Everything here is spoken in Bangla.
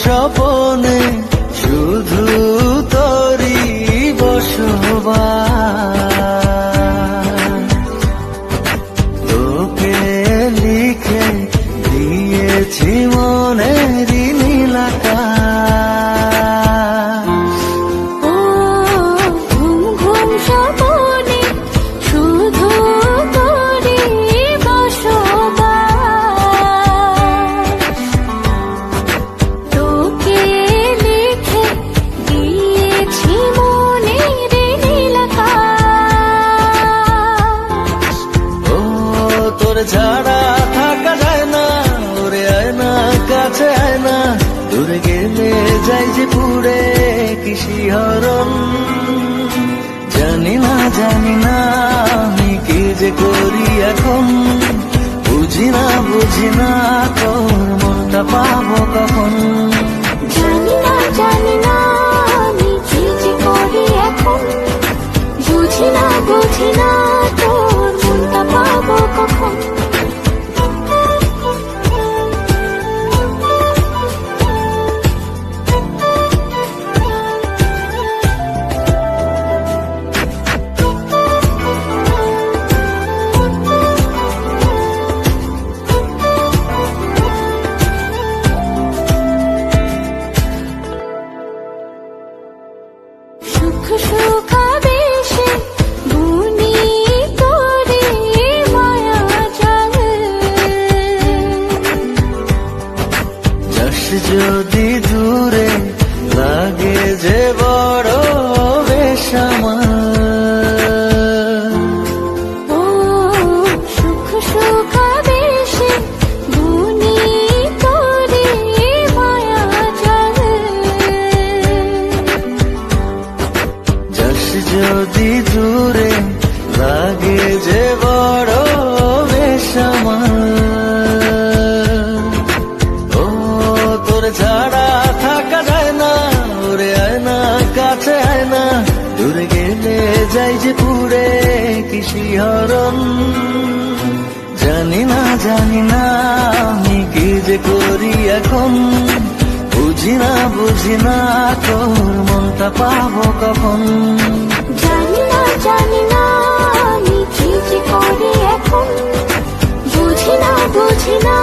স্বপনে শুধু তোরই বসবাস। তোকে লিখে দিয়েছি মনের নীল আকাশ। ও ঘুম ঘুম স্বপনে শুধু তোরই বসবাস। তোকে লিখে দিয়েছি মনের নীল আকাশ। ও তোর ছাড়া থাকা যায় না, ওরে আয় না কাছে আয় না, দূরে গেলে যাই যে পুরে কি শিহরণ। জানি না আমি কি যে করি এখন, বুঝি না তোর মনটা পাবো কখন। জানি না আমি কি যে করি এখন, বুঝি না তোর মনটা পাবো কখন। সুখ সুখাবেশে বুনি তোরে মায়া জাল। যাস যদি দূরে লাগে যে বড় বেসামাল। ও সুখ সুখাবেশে বুনি তোরে মায়া জাল। যাস যদি দূরে লাগে যে বড় বেসামাল। ও তোর ছাড়া থাকা যায় না, ওরে আয় না কাছে আয় না, দূরে গেলে যাই যে পুরে কি শিহরণ। জানি না আমি কি যে করি এখন, বুঝি না তোর মনটা পাবো কখন। জানি না আমি কি যে করি এখন, বুঝি না